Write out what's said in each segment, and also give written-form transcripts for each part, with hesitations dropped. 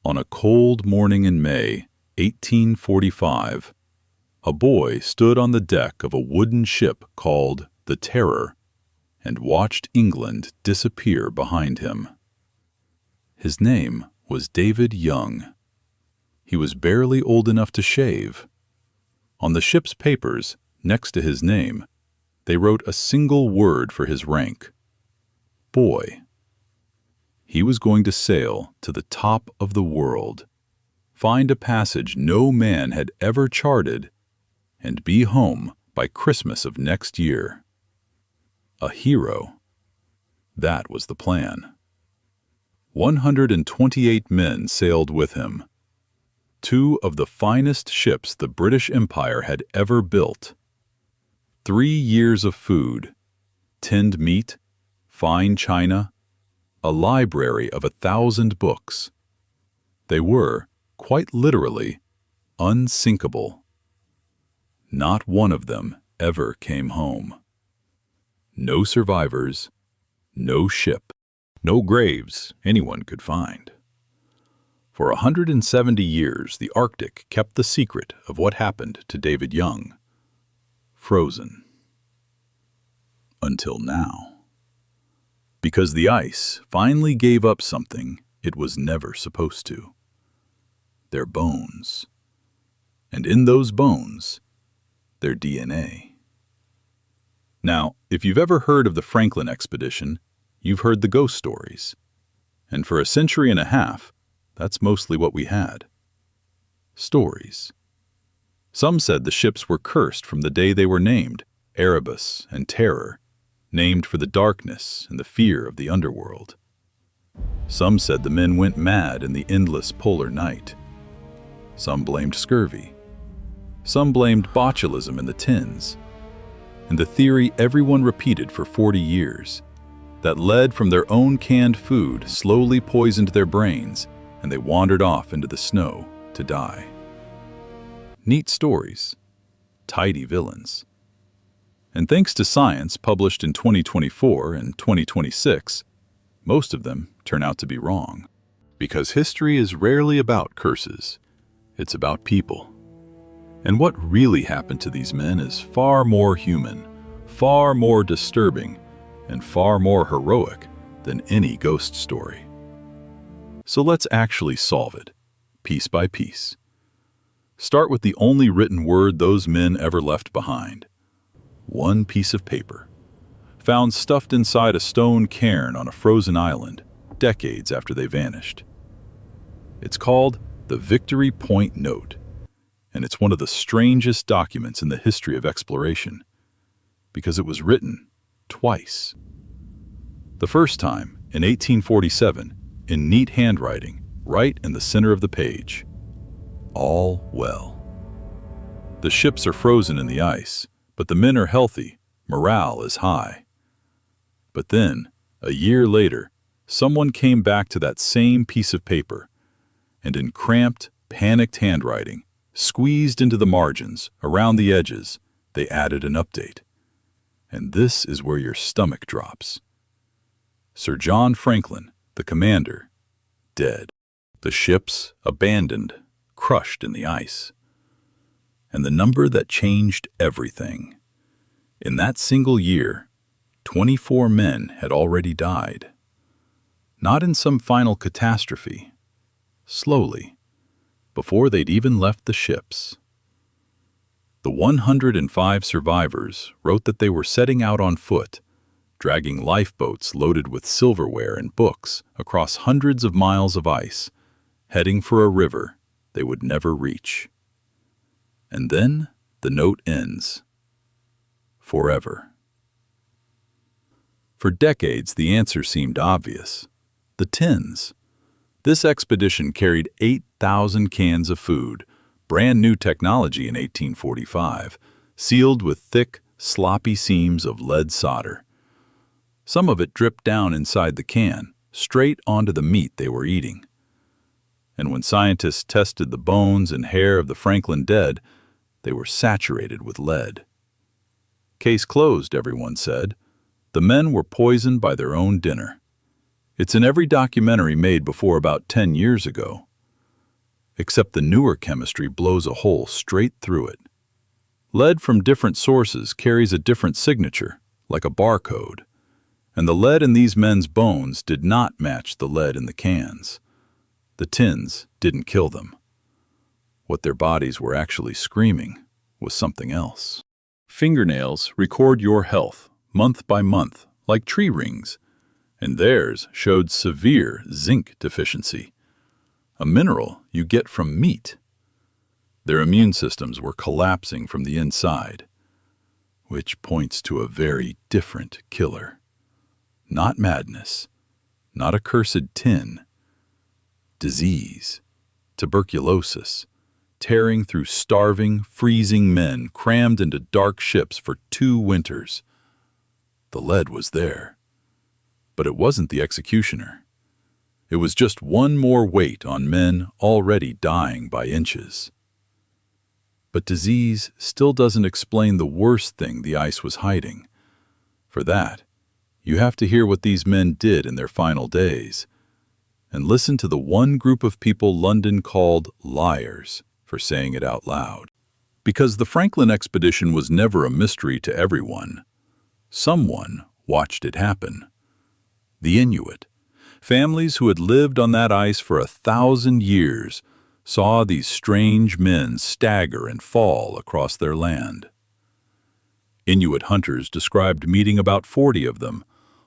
On a cold morning in May, 1845, a boy stood on the deck of a wooden ship called the Terror and watched England disappear behind him. His name was David Young. He was barely old enough to shave. On the ship's papers, next to his name, they wrote a single word for his rank: boy. He was going to sail to the top of the world, find a passage no man had ever charted, and be home by Christmas of next year. A hero. That was the plan. 128 men sailed with him. 2 of the finest ships the British Empire had ever built. 3 years of food, tinned meat, fine china, a library of 1,000 books. They were, quite literally, unsinkable. Not one of them ever came home. No survivors, no ship, no graves anyone could find. For 170 years, the Arctic kept the secret of what happened to David Young. Frozen. Until now. Because the ice finally gave up something it was never supposed to. Their bones. And in those bones, their DNA. Now, if you've ever heard of the Franklin expedition, you've heard the ghost stories. And for a century and a half, that's mostly what we had. Stories. Some said the ships were cursed from the day they were named, Erebus and Terror, named for the darkness and the fear of the underworld. Some said the men went mad in the endless polar night. Some blamed scurvy. Some blamed botulism in the tins. And the theory everyone repeated for 40 years, that lead from their own canned food slowly poisoned their brains, and they wandered off into the snow to die. Neat stories. Tidy villains. And thanks to science published in 2024 and 2026, most of them turn out to be wrong. Because history is rarely about curses. It's about people. And what really happened to these men is far more human, far more disturbing, and far more heroic than any ghost story. So let's actually solve it, piece by piece. Start with the only written word those men ever left behind. One piece of paper, found stuffed inside a stone cairn on a frozen island, decades after they vanished. It's called the Victory Point Note, and it's one of the strangest documents in the history of exploration, because it was written twice. The first time, in 1847, in neat handwriting, right in the center of the page. All well. The ships are frozen in the ice, but the men are healthy, morale is high. But then, a year later, someone came back to that same piece of paper, and in cramped, panicked handwriting, squeezed into the margins, around the edges, they added an update. And this is where your stomach drops. Sir John Franklin, the commander, dead. The ships abandoned, crushed in the ice. And the number that changed everything. In that single year, 24 men had already died. Not in some final catastrophe. Slowly, before they'd even left the ships. The 105 survivors wrote that they were setting out on foot, dragging lifeboats loaded with silverware and books across hundreds of miles of ice, heading for a river they would never reach. And then the note ends. Forever. For decades, the answer seemed obvious. The tins. This expedition carried 8,000 cans of food, brand new technology in 1845, sealed with thick, sloppy seams of lead solder. Some of it dripped down inside the can, straight onto the meat they were eating. And when scientists tested the bones and hair of the Franklin dead, they were saturated with lead. Case closed, everyone said. The men were poisoned by their own dinner. It's in every documentary made before about 10 years ago. except the newer chemistry blows a hole straight through it. Lead from different sources carries a different signature, like a barcode, and the lead in these men's bones did not match the lead in the cans. The tins didn't kill them. What their bodies were actually screaming was something else. Fingernails record your health, month by month, like tree rings, and theirs showed severe zinc deficiency, a mineral you get from meat. Their immune systems were collapsing from the inside, which points to a very different killer. Not madness, not a cursed tin. Disease, tuberculosis, tearing through starving, freezing men crammed into dark ships for 2 winters. The lead was there, but it wasn't the executioner. It was just one more weight on men already dying by inches. But disease still doesn't explain the worst thing the ice was hiding. For that, you have to hear what these men did in their final days, and listen to the one group of people London called liars for saying it out loud. Because the Franklin expedition was never a mystery to everyone, someone watched it happen. The Inuit, families who had lived on that ice for 1,000 years, saw these strange men stagger and fall across their land. Inuit hunters described meeting about 40 of them,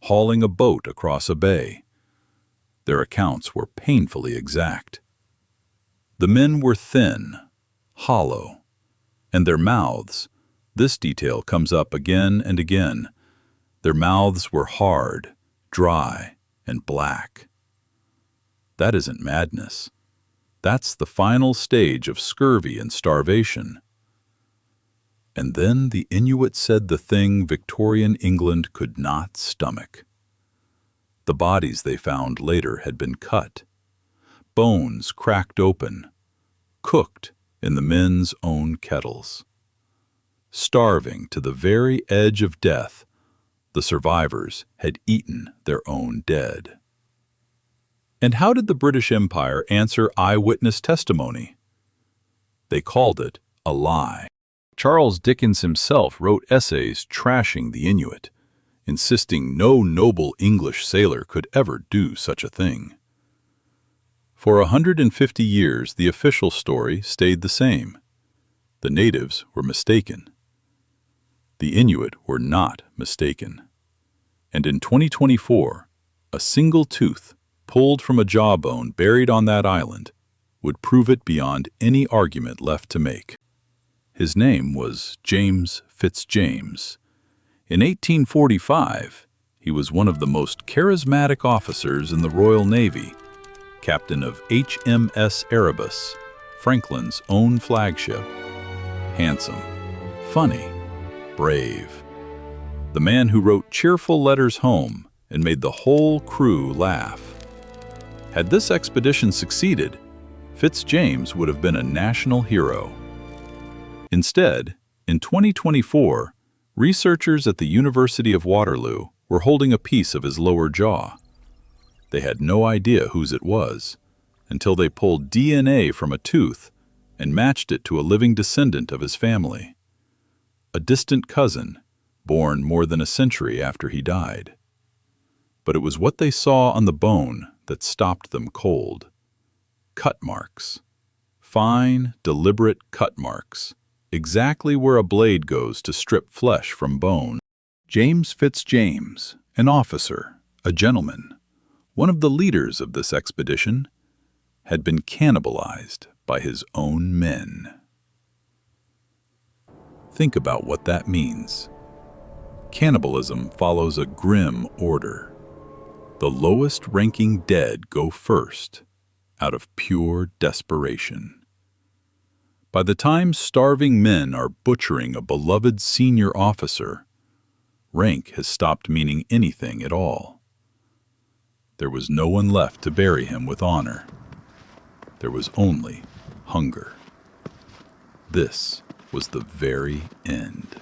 hauling a boat across a bay. Their accounts were painfully exact. The men were thin, hollow, and their mouths, this detail comes up again and again, their mouths were hard, dry, and black. That isn't madness. That's the final stage of scurvy and starvation. And then the Inuit said the thing Victorian England could not stomach. The bodies they found later had been cut, bones cracked open, cooked in the men's own kettles. Starving to the very edge of death, the survivors had eaten their own dead. And how did the British Empire answer eyewitness testimony? They called it a lie. Charles Dickens himself wrote essays trashing the Inuit, insisting no noble English sailor could ever do such a thing. For 150 years, the official story stayed the same. The natives were mistaken. The Inuit were not mistaken. And in 2024, a single tooth pulled from a jawbone buried on that island would prove it beyond any argument left to make. His name was James Fitzjames. In 1845, he was one of the most charismatic officers in the Royal Navy, captain of HMS Erebus, Franklin's own flagship. Handsome, funny, brave. The man who wrote cheerful letters home and made the whole crew laugh. Had this expedition succeeded, Fitzjames would have been a national hero. Instead, in 2024, researchers at the University of Waterloo were holding a piece of his lower jaw. They had no idea whose it was, until they pulled DNA from a tooth and matched it to a living descendant of his family. A distant cousin, born more than a century after he died. But it was what they saw on the bone that stopped them cold. Cut marks. Fine, deliberate cut marks. Exactly where a blade goes to strip flesh from bone. James Fitzjames, an officer, a gentleman, one of the leaders of this expedition, had been cannibalized by his own men. Think about what that means. Cannibalism follows a grim order. The lowest-ranking dead go first, out of pure desperation. By the time starving men are butchering a beloved senior officer, rank has stopped meaning anything at all. There was no one left to bury him with honor. There was only hunger. This was the very end.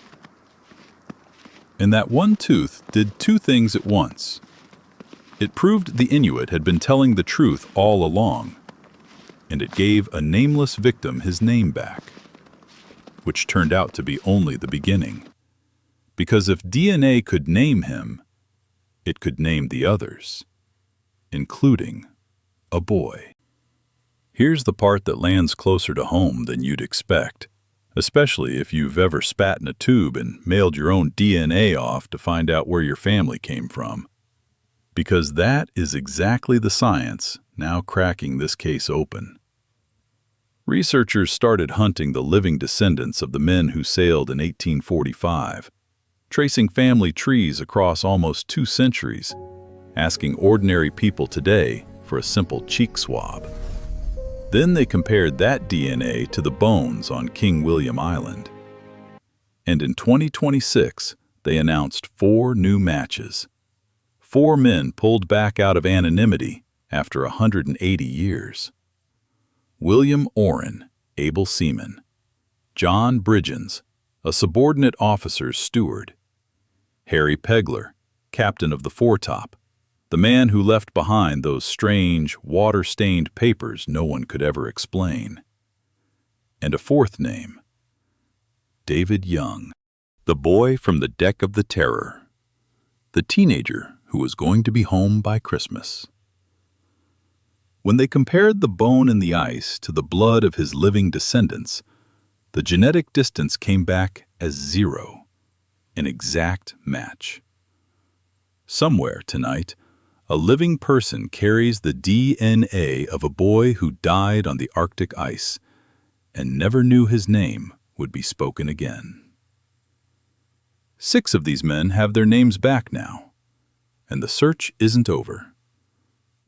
And that one tooth did 2 things at once. It proved the Inuit had been telling the truth all along. and it gave a nameless victim his name back, which turned out to be only the beginning. Because if DNA could name him, it could name the others, including a boy. Here's the part that lands closer to home than you'd expect, especially if you've ever spat in a tube and mailed your own DNA off to find out where your family came from. Because that is exactly the science now cracking this case open. Researchers started hunting the living descendants of the men who sailed in 1845, tracing family trees across almost 2 centuries, asking ordinary people today for a simple cheek swab. Then they compared that DNA to the bones on King William Island. And in 2026, they announced 4 new matches. 4 men pulled back out of anonymity after 180 years. William Oren, able seaman. John Bridgens, a subordinate officer's steward. Harry Pegler, captain of the foretop, the man who left behind those strange, water-stained papers no one could ever explain. And a 4th name, David Young, the boy from the deck of the Terror, the teenager who was going to be home by Christmas. When they compared the bone in the ice to the blood of his living descendants, the genetic distance came back as 0, an exact match. Somewhere tonight, a living person carries the DNA of a boy who died on the Arctic ice and never knew his name would be spoken again. 6 of these men have their names back now, and the search isn't over.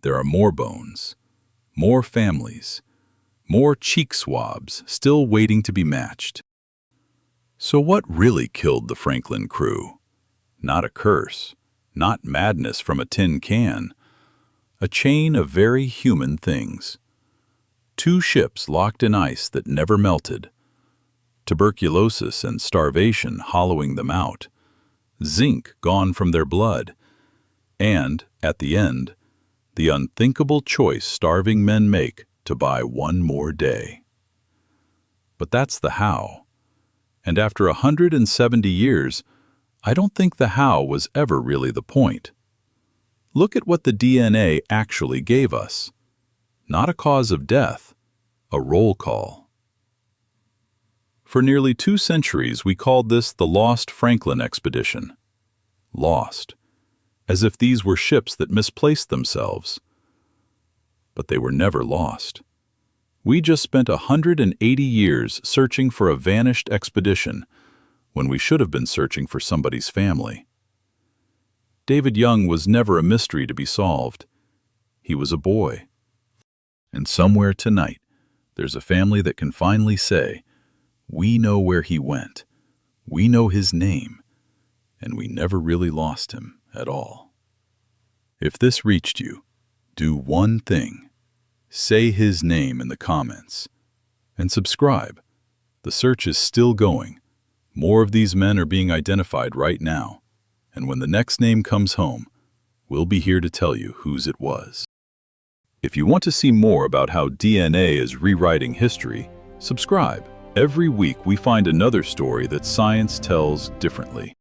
There are more bones, more families, more cheek swabs still waiting to be matched. So what really killed the Franklin crew? Not a curse, not madness from a tin can. A chain of very human things. 2 ships locked in ice that never melted. Tuberculosis and starvation hollowing them out. Zinc gone from their blood. And, at the end, the unthinkable choice starving men make to buy 1 more day. But that's the how. And after 170 years, I don't think the how was ever really the point. Look at what the DNA actually gave us. Not a cause of death, a roll call. For nearly 2 centuries, we called this the Lost Franklin Expedition. Lost, as if these were ships that misplaced themselves. But they were never lost. We just spent 180 years searching for a vanished expedition when we should have been searching for somebody's family. David Young was never a mystery to be solved. He was a boy. And somewhere tonight, there's a family that can finally say, we know where he went, we know his name, and we never really lost him at all. If this reached you, do one thing. Say his name in the comments. And subscribe. The search is still going. More of these men are being identified right now, and when the next name comes home, we'll be here to tell you whose it was. If you want to see more about how DNA is rewriting history, subscribe. Every week we find another story that science tells differently.